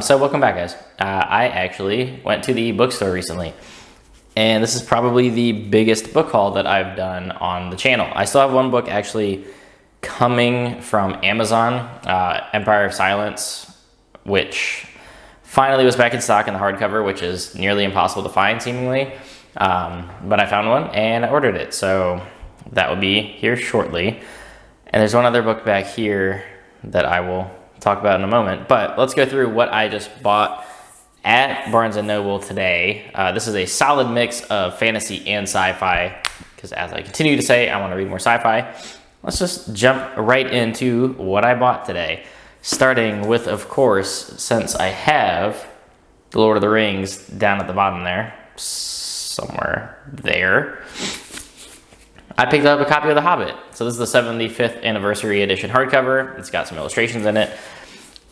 So welcome back, guys. I actually went to the bookstore recently, and this is probably the biggest book haul that I've done on the channel. I still have one book actually coming from Amazon, Empire of Silence, which finally was back in stock in the hardcover, which is nearly impossible to find seemingly. But I found one and I ordered it, so that will be here shortly. And there's one other book back here that I will talk about in a moment, but let's go through what I just bought at Barnes & Noble today. This is a solid mix of fantasy and sci-fi, because as I continue to say, I want to read more sci-fi. Let's just jump right into what I bought today, starting with, of course, since I have The Lord of the Rings down at the bottom there, somewhere there, I picked up a copy of The Hobbit. So this is the 75th anniversary edition hardcover. It's got some illustrations in it.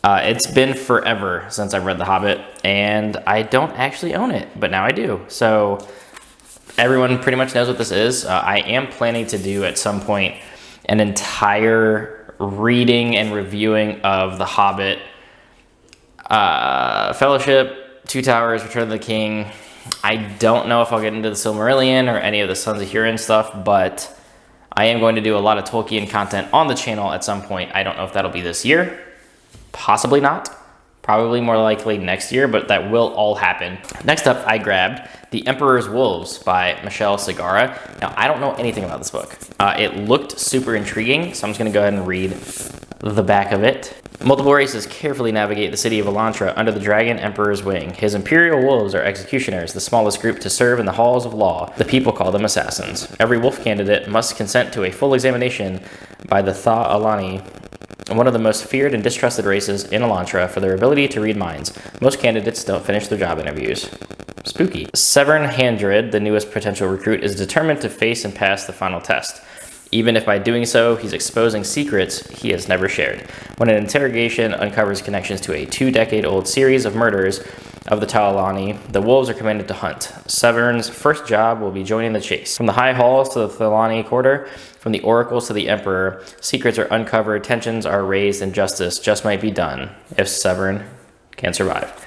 It's been forever since I've read The Hobbit, and I don't actually own it, but now I do. So everyone pretty much knows what this is. I am planning to do at some point an entire reading and reviewing of The Hobbit, Fellowship, Two Towers, Return of the King. I don't know if I'll get into the Silmarillion or any of the Sons of Hurin stuff, but I am going to do a lot of Tolkien content on the channel at some point. I don't know if that'll be this year. Possibly not. Probably more likely next year, but that will all happen. Next up, I grabbed The Emperor's Wolves by Michelle Segara. Now, I don't know anything about this book. It looked super intriguing, so I'm just going to go ahead and read the back of it. Multiple races carefully navigate the city of Elantra under the Dragon Emperor's wing. His imperial wolves are executioners, the smallest group to serve in the halls of law. The people call them assassins. Every wolf candidate must consent to a full examination by the Tha Alani, one of the most feared and distrusted races in Elantra, for their ability to read minds. Most candidates don't finish their job interviews. Spooky. Severn Handred, the newest potential recruit, is determined to face and pass the final test, even if by doing so, he's exposing secrets he has never shared. When an interrogation uncovers connections to a 2-decade-old series of murders of the Talani, the wolves are commanded to hunt. Severn's first job will be joining the chase. From the high halls to the Thalani quarter, from the oracles to the emperor, secrets are uncovered, tensions are raised, and justice just might be done if Severn can survive.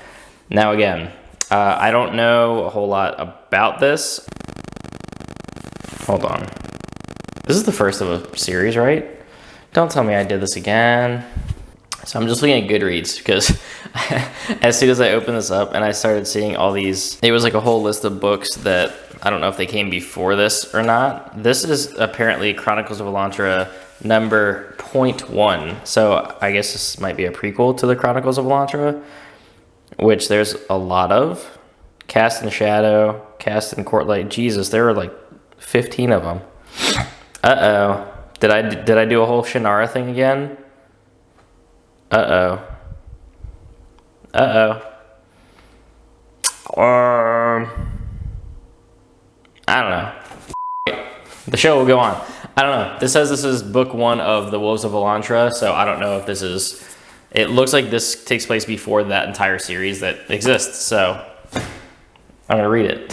Now again, I don't know a whole lot about this. Hold on. This is the first of a series, right? Don't tell me I did this again. So I'm just looking at Goodreads, because as soon as I opened this up and I started seeing all these, it was like a whole list of books that I don't know if they came before this or not. This is apparently Chronicles of Elantra number .1. So I guess this might be a prequel to the Chronicles of Elantra, which there's a lot of. Cast in Shadow, Cast in Courtlight. Jesus, there were like 15 of them. Uh-oh. Did I do a whole Shannara thing again? Uh-oh. Uh-oh. I don't know. The show will go on. I don't know. This says this is book 1 of The Wolves of Elantra, so I don't know if this is... It looks like this takes place before that entire series that exists, so I'm going to read it.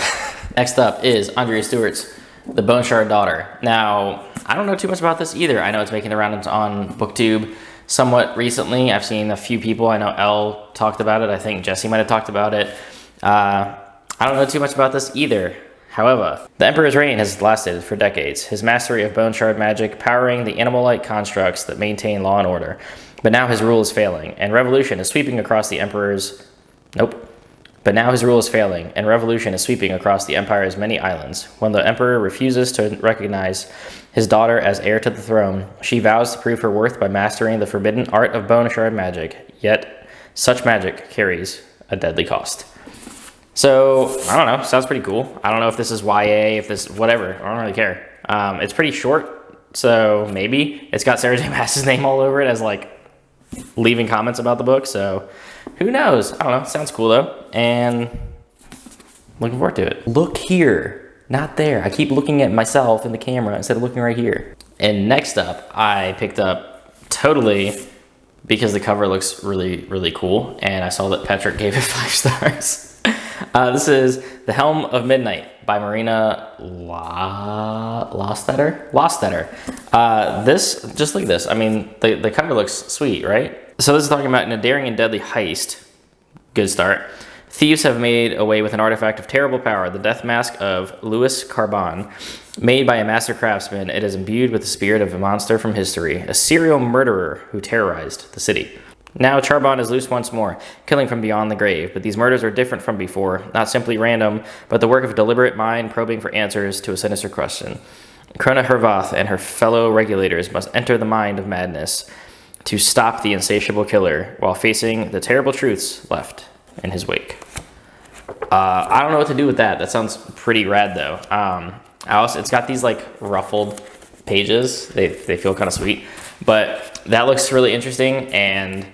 Next up is Andrea Stewart's The Bone Shard Daughter. Now, I don't know too much about this either. I know it's making the rounds on BookTube somewhat recently. I've seen a few people. I know Elle talked about it. I think Jesse might have talked about it. I don't know too much about this either. However, the Emperor's reign has lasted for decades, his mastery of bone shard magic powering the animal-like constructs that maintain law and order. But now his rule is failing, and revolution is sweeping across the Emperor's... Nope. But now his rule is failing, and revolution is sweeping across the Empire's many islands. When the Emperor refuses to recognize his daughter as heir to the throne, she vows to prove her worth by mastering the forbidden art of bone shard magic. Yet, such magic carries a deadly cost. So, I don't know. Sounds pretty cool. I don't know if this is YA, if this... whatever. I don't really care. It's pretty short, so maybe. It's got Sarah J. Maas's name all over it as, like, leaving comments about the book, so... Who knows? I don't know. Sounds cool, though. And looking forward to it. Look here. Not there. I keep looking at myself in the camera instead of looking right here. And next up, I picked up totally because the cover looks really, really cool. And I saw that Patrick gave it 5 stars. This is The Helm of Midnight by Marina Lostetter. This, just like this. I mean, the cover looks sweet, right? So this is talking about in a daring and deadly heist, Good start. Thieves have made away with an artifact of terrible power, the death mask of Louis Carbon. Made by a master craftsman, it is imbued with the spirit of a monster from history, a serial murderer who terrorized the city. Now Charbon is loose once more, killing from beyond the grave, but these murders are different from before, not simply random, but the work of a deliberate mind probing for answers to a sinister question. Krona Hervoth and her fellow regulators must enter the mind of madness to stop the insatiable killer while facing the terrible truths left in his wake. I don't know what to do with that. That sounds pretty rad though. It's got these like ruffled pages. They feel kind of sweet, but that looks really interesting and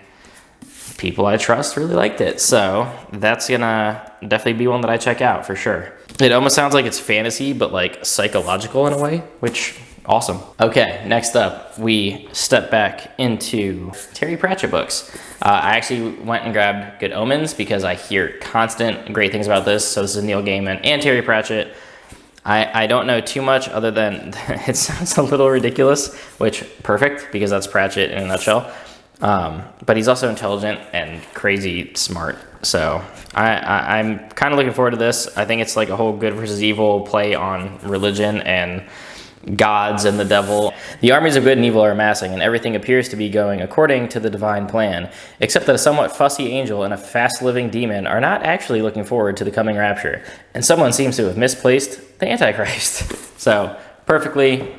people I trust really liked it. So that's gonna definitely be one that I check out for sure. It almost sounds like it's fantasy, but like psychological in a way, which awesome. Okay, next up, we step back into Terry Pratchett books. I actually went and grabbed Good Omens because I hear constant great things about this. So this is Neil Gaiman and Terry Pratchett. I don't know too much other than it sounds a little ridiculous, which perfect because that's Pratchett in a nutshell. But he's also intelligent and crazy smart. So I'm kind of looking forward to this. I think it's like a whole good versus evil play on religion and gods and the devil. The armies of good and evil are amassing, and everything appears to be going according to the divine plan, except that a somewhat fussy angel and a fast-living demon are not actually looking forward to the coming rapture, and someone seems to have misplaced the Antichrist. So perfectly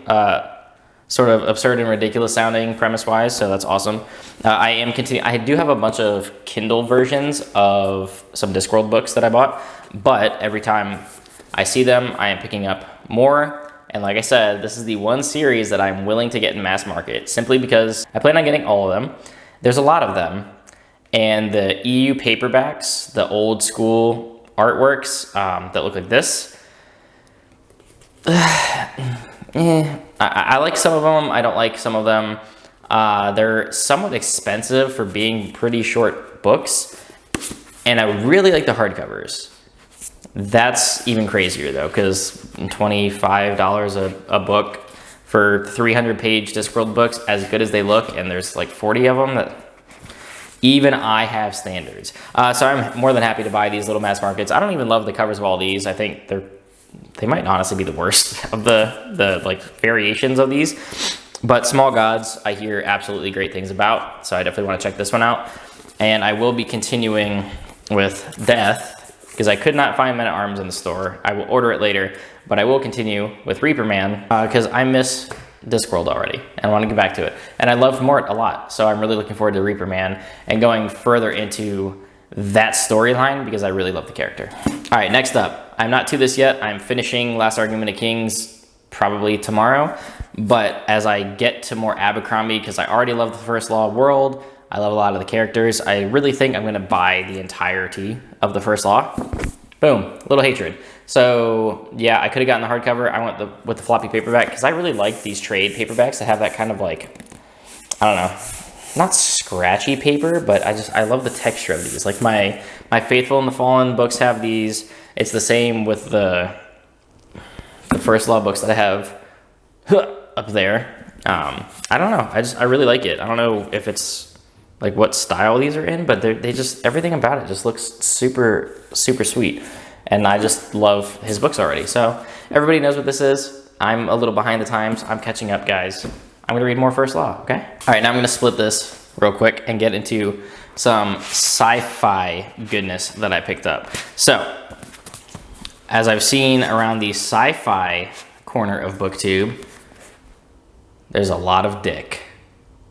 sort of absurd and ridiculous sounding premise-wise, so that's awesome. I do have a bunch of Kindle versions of some Discworld books that I bought, but every time I see them, I am picking up more. And like I said, this is the one series that I'm willing to get in mass market, simply because I plan on getting all of them. There's a lot of them. And the EU paperbacks, the old school artworks that look like this, I like some of them. I don't like some of them. They're somewhat expensive for being pretty short books. And I really like the hardcovers. That's even crazier though, because $25 a book for 300-page Discworld books, as good as they look, and there's like 40 of them, that even I have standards. So I'm more than happy to buy these little mass markets. I don't even love the covers of all these. I think they might honestly be the worst of the like variations of these. But Small Gods, I hear absolutely great things about, so I definitely want to check this one out. And I will be continuing with Death, because I could not find Men at Arms in the store. I will order it later, but I will continue with Reaper Man because I miss Discworld already and I want to get back to it. And I love Mort a lot, so I'm really looking forward to Reaper Man and going further into that storyline because I really love the character. All right, next up, I'm not to this yet. I'm finishing Last Argument of Kings probably tomorrow, but as I get to more Abercrombie, because I already love the First Law world, I love a lot of the characters. I really think I'm going to buy the entirety of the First Law. Boom, little hatred. So yeah, I could have gotten the hardcover. I went with the floppy paperback because I really like these trade paperbacks that have that kind of like, I don't know, not scratchy paper, but I love the texture of these. Like my Faithful and the Fallen books have these. It's the same with the First Law books that I have up there. I don't know. I really like it. I don't know if it's like what style these are in, but they just, everything about it just looks super, super sweet. And I just love his books already. So everybody knows what this is. I'm a little behind the times. I'm catching up, guys. I'm gonna read more First Law, okay? All right, now I'm gonna split this real quick and get into some sci-fi goodness that I picked up. So, as I've seen around the sci-fi corner of BookTube, there's a lot of dick.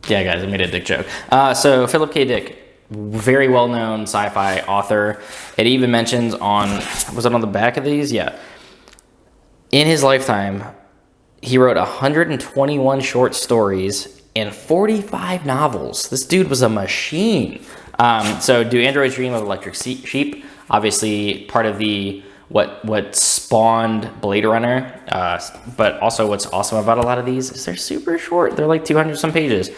Yeah, guys, I made a dick joke. So Philip K. Dick, very well-known sci-fi author. It even mentions on, was it on the back of these? Yeah. In his lifetime, he wrote 121 short stories and 45 novels. This dude was a machine. So Do Androids Dream of Electric Sheep? Obviously part of the what spawned Blade Runner, but also what's awesome about a lot of these is they're super short. They're like 200 some pages.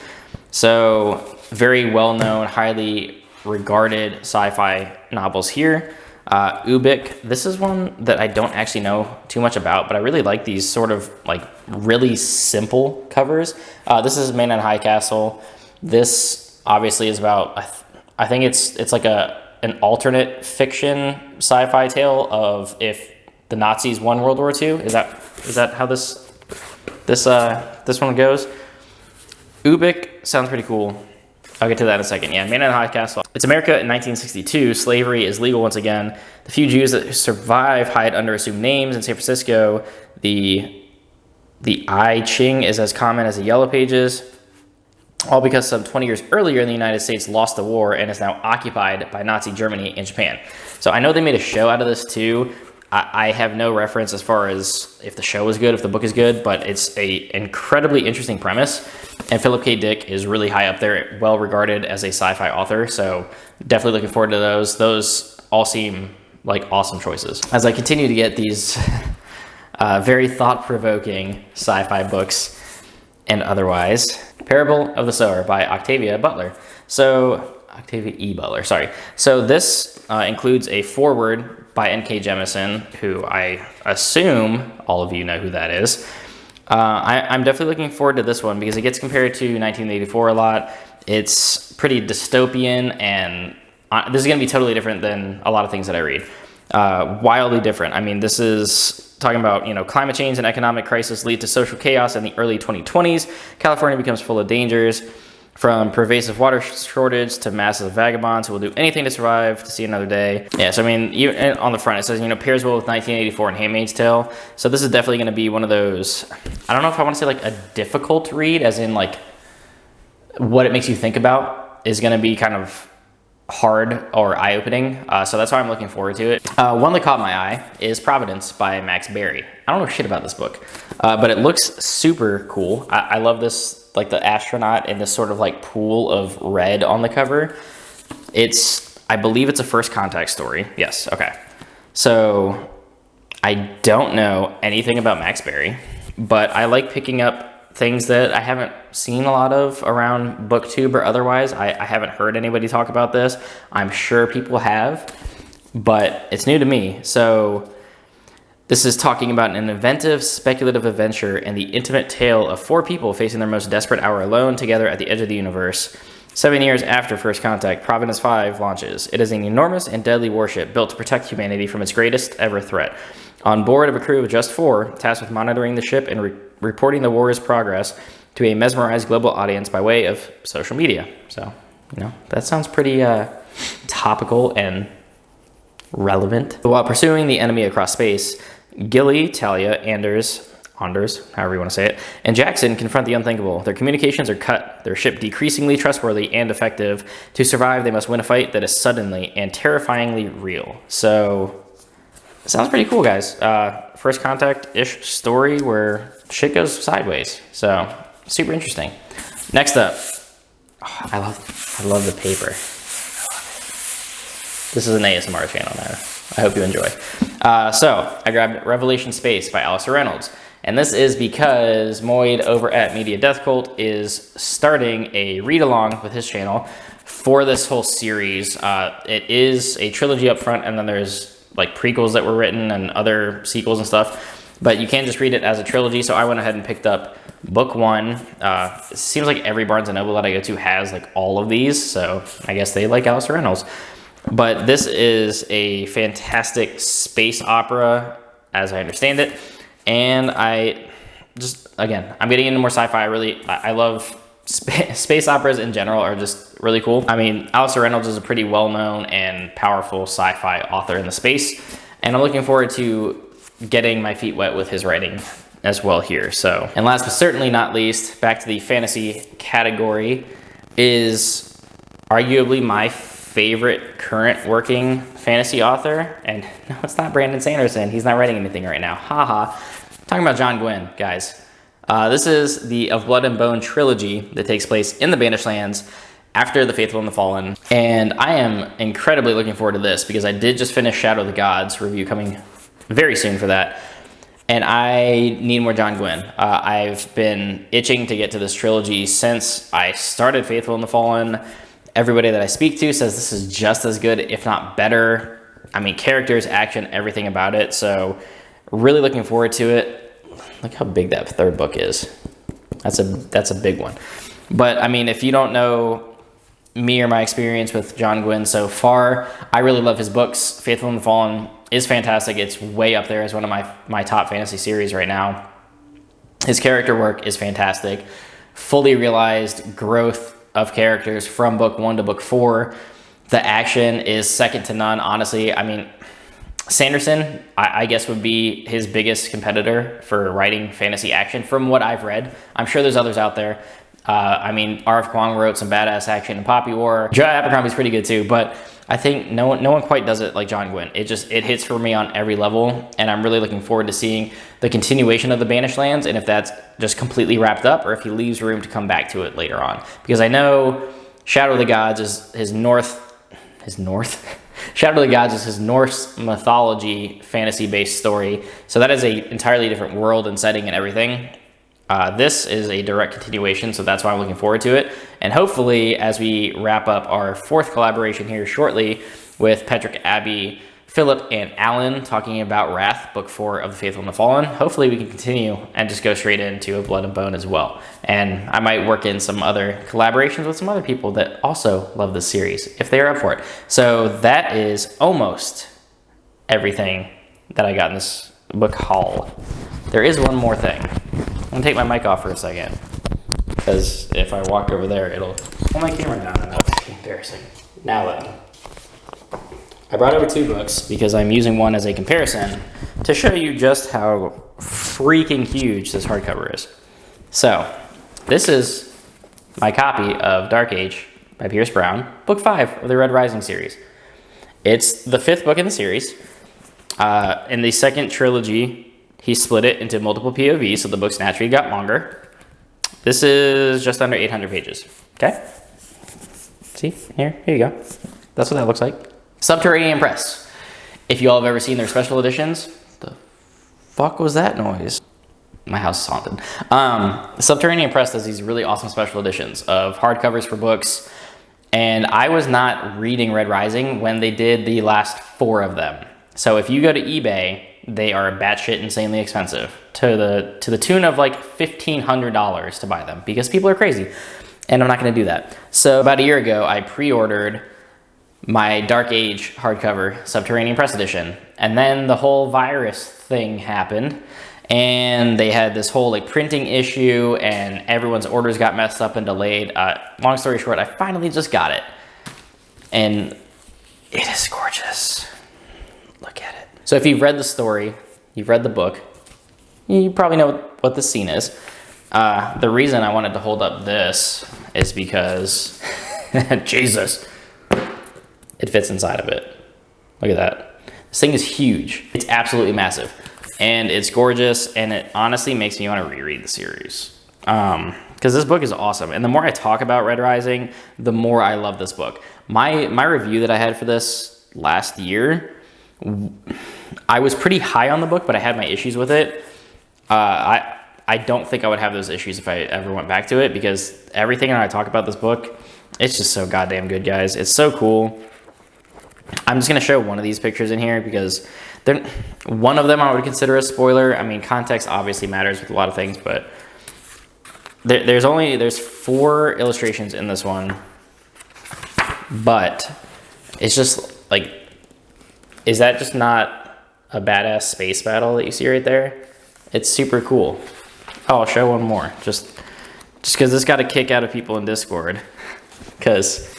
So very well-known, highly regarded sci-fi novels here. Ubik, this is one that I don't actually know too much about, but I really like these sort of like really simple covers. This is Man in High Castle. This obviously is about, I think it's like an an alternate fiction sci-fi tale of if the Nazis won World War II. Is that how this one goes? Ubik sounds pretty cool. I'll get to that in a second. Yeah, Man in the High Castle. It's America in 1962. Slavery is legal once again. The few Jews that survive hide under assumed names in San Francisco. The I Ching is as common as the Yellow Pages. All because some 20 years earlier the United States lost the war and is now occupied by Nazi Germany and Japan. So I know they made a show out of this too. I have no reference as far as if the show is good, if the book is good, but it's a incredibly interesting premise. And Philip K. Dick is really high up there, well regarded as a sci-fi author. So definitely looking forward to those. Those all seem like awesome choices. As I continue to get these very thought-provoking sci-fi books and otherwise. Parable of the Sower by Octavia Butler. So, Octavia E. Butler, sorry. So this includes a foreword by N.K. Jemisin, who I assume all of you know who that is. I'm definitely looking forward to this one because it gets compared to 1984 a lot. It's pretty dystopian, and this is going to be totally different than a lot of things that I read. Wildly different. I mean, this is talking about, climate change and economic crisis lead to social chaos in the early 2020s. California becomes full of dangers, from pervasive water shortage to massive vagabonds who will do anything to survive to see another day. Yeah, so I mean, even on the front it says, pairs well with 1984 and Handmaid's Tale. So this is definitely going to be one of those, I don't know if I want to say like a difficult read, as in like what it makes you think about is going to be kind of hard or eye-opening, so that's why I'm looking forward to it. One that caught my eye is Providence by Max Berry. I don't know shit about this book, but it looks super cool. I love this, like the astronaut in this sort of like pool of red on the cover. I believe it's a first contact story. Yes, okay. So I don't know anything about Max Berry, but I like picking up things that I haven't seen a lot of around BookTube or otherwise. I haven't heard anybody talk about this. I'm sure people have, but it's new to me. So this is talking about an inventive, speculative adventure and the intimate tale of four people facing their most desperate hour alone together at the edge of the universe. 7 years after First Contact, Providence 5 launches. It is an enormous and deadly warship built to protect humanity from its greatest ever threat. On board of a crew of just 4, tasked with monitoring the ship and reporting the war's progress to a mesmerized global audience by way of social media. So, that sounds pretty topical and relevant. While pursuing the enemy across space, Gilly, Talia, Anders, however you want to say it, and Jackson confront the unthinkable. Their communications are cut, their ship decreasingly trustworthy and effective. To survive, they must win a fight that is suddenly and terrifyingly real. So, it sounds pretty cool, guys. First contact-ish story where shit goes sideways. So, super interesting. Next up, I love the paper. This is an ASMR channel now. I hope you enjoy. So, I grabbed Revelation Space by Alistair Reynolds. And this is because Moid over at Media Death Cult is starting a read-along with his channel for this whole series. It is a trilogy up front, and then there's like prequels that were written and other sequels and stuff. But you can just read it as a trilogy, so I went ahead and picked up book 1. It seems like every Barnes & Noble that I go to has like all of these, so I guess they like Alistair Reynolds. But this is a fantastic space opera, as I understand it. And I'm getting into more sci-fi. I love space operas in general are just really cool. I mean, Alistair Reynolds is a pretty well-known and powerful sci-fi author in the space, and I'm looking forward to getting my feet wet with his writing as well here. So, and last but certainly not least, back to the fantasy category, is arguably my favorite current working fantasy author, and no, it's not Brandon Sanderson. He's not writing anything right now. Haha. Talking about John Gwynne, guys. This is the Of Blood and Bone trilogy that takes place in the Banished Lands after The Faithful and the Fallen. And I am incredibly looking forward to this because I did just finish Shadow of the Gods review, coming very soon for that. And I need more John Gwynne. I've been itching to get to this trilogy since I started Faithful and the Fallen. Everybody that I speak to says this is just as good, if not better. I mean, characters, action, everything about it. So really looking forward to it. Look how big that third book is. That's a big one. But I mean, if you don't know me or my experience with John Gwynne so far. I really love his books. Faithful and the Fallen is fantastic. It's way up there as one of my top fantasy series right now. His character work is fantastic. Fully realized growth of characters from book 1 to book 4. The action is second to none, honestly. I mean, Sanderson, I guess, would be his biggest competitor for writing fantasy action from what I've read. I'm sure there's others out there. I mean, R.F. Kuang wrote some badass action in Poppy War. Joe Abercrombie's pretty good too, but I think no one quite does it like John Gwynne. It hits for me on every level, and I'm really looking forward to seeing the continuation of the Banished Lands, and if that's just completely wrapped up, or if he leaves room to come back to it later on. Because I know Shadow of the Gods is his Norse mythology fantasy-based story, so that is a entirely different world and setting and everything. This is a direct continuation, so that's why I'm looking forward to it. And hopefully, as we wrap up our 4th collaboration here shortly with Patrick, Abby, Philip, and Alan talking about Wrath, Book 4 of the Faithful and the Fallen, hopefully we can continue and just go straight into a Blood and Bone as well. And I might work in some other collaborations with some other people that also love this series, if they are up for it. So that is almost everything that I got in this book haul. There is one more thing. I'm gonna take my mic off for a second, because if I walk over there, it'll pull my camera down and that'll be embarrassing. Now then, I brought over 2 books because I'm using one as a comparison to show you just how freaking huge this hardcover is. So, this is my copy of Dark Age by Pierce Brown, book 5 of the Red Rising series. It's the 5th book in the series. In the second trilogy, he split it into multiple POVs, so the books naturally got longer. This is just under 800 pages, okay? See, here you go. That's what that looks like. Subterranean Press. If you all have ever seen their special editions, the fuck was that noise? My house is haunted. Subterranean Press does these really awesome special editions of hardcovers for books, and I was not reading Red Rising when they did the last 4 of them. So if you go to eBay, they are batshit insanely expensive, to the tune of like $1,500 to buy them, because people are crazy, and I'm not going to do that. So about a year ago, I pre-ordered my Dark Age hardcover Subterranean Press edition, and then the whole virus thing happened, and they had this whole like printing issue, and everyone's orders got messed up and delayed. Long story short, I finally just got it, and it is gorgeous. Look at it. So if you've read the story, you've read the book, you probably know what the scene is. The reason I wanted to hold up this is because, Jesus, it fits inside of it. Look at that. This thing is huge. It's absolutely massive. And it's gorgeous, and it honestly makes me want to reread the series. Because this book is awesome. And the more I talk about Red Rising, the more I love this book. My review that I had for this last year, I was pretty high on the book, but I had my issues with it. I don't think I would have those issues if I ever went back to it, because everything I talk about this book, it's just so goddamn good, guys. It's so cool. I'm just going to show one of these pictures in here because one of them I would consider a spoiler. I mean, context obviously matters with a lot of things, but there's 4 illustrations in this one, but it's just like, is that just not a badass space battle that you see right there? It's super cool. Oh, I'll show one more, just because this got a kick out of people in Discord, because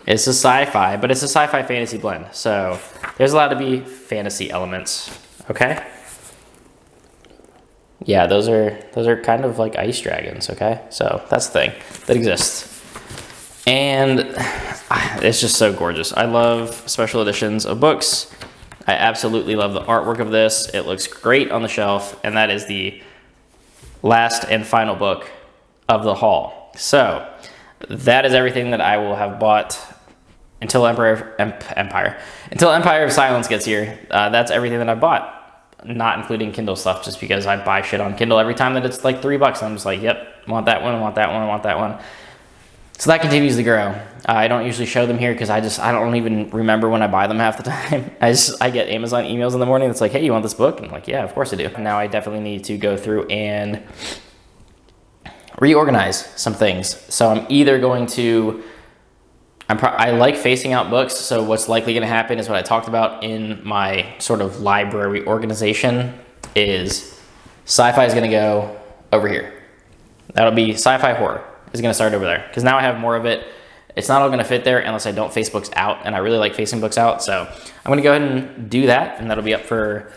it's a sci-fi, but it's a sci-fi fantasy blend, so there's allowed to be fantasy elements. Okay. Yeah, those are kind of like ice dragons. Okay, so that's the thing that exists. And it's just so gorgeous. I love special editions of books. I absolutely love the artwork of this. It looks great on the shelf, and that is the last and final book of the haul. So that is everything that I will have bought until Empire of Silence gets here. That's everything that I bought, not including Kindle stuff, just because I buy shit on Kindle every time that it's like $3. I'm just like, yep, want that one, I want that one, I want that one. So that continues to grow. I don't usually show them here because I don't even remember when I buy them half the time. I get Amazon emails in the morning that's like, hey, you want this book? And I'm like, yeah, of course I do. Now I definitely need to go through and reorganize some things. So I'm either going to I like facing out books, so what's likely going to happen is what I talked about in my sort of library organization is sci-fi is going to go over here. That'll be sci-fi horror is going to start over there because now I have more of it. It's not all going to fit there unless I don't face books out, and I really like facing books out, so I'm going to go ahead and do that, and that'll be up for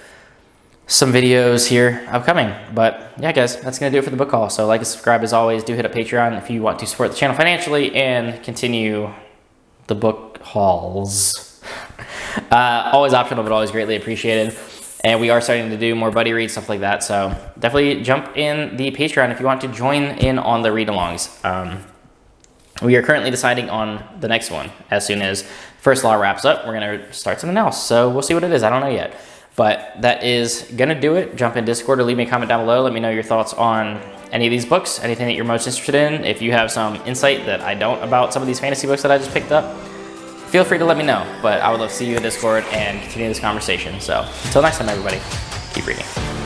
some videos here upcoming. But yeah, guys, that's going to do it for the book haul. So like and subscribe as always. Do hit up Patreon if you want to support the channel financially and continue the book hauls. Always optional, but always greatly appreciated. And we are starting to do more buddy reads, stuff like that. So definitely jump in the Patreon if you want to join in on the read-alongs. We are currently deciding on the next one. As soon as First Law wraps up, we're going to start something else. So we'll see what it is. I don't know yet. But that is going to do it. Jump in Discord or leave me a comment down below. Let me know your thoughts on any of these books, anything that you're most interested in. If you have some insight that I don't about some of these fantasy books that I just picked up, feel free to let me know. But I would love to see you in Discord and continue this conversation. So until next time, everybody, keep reading.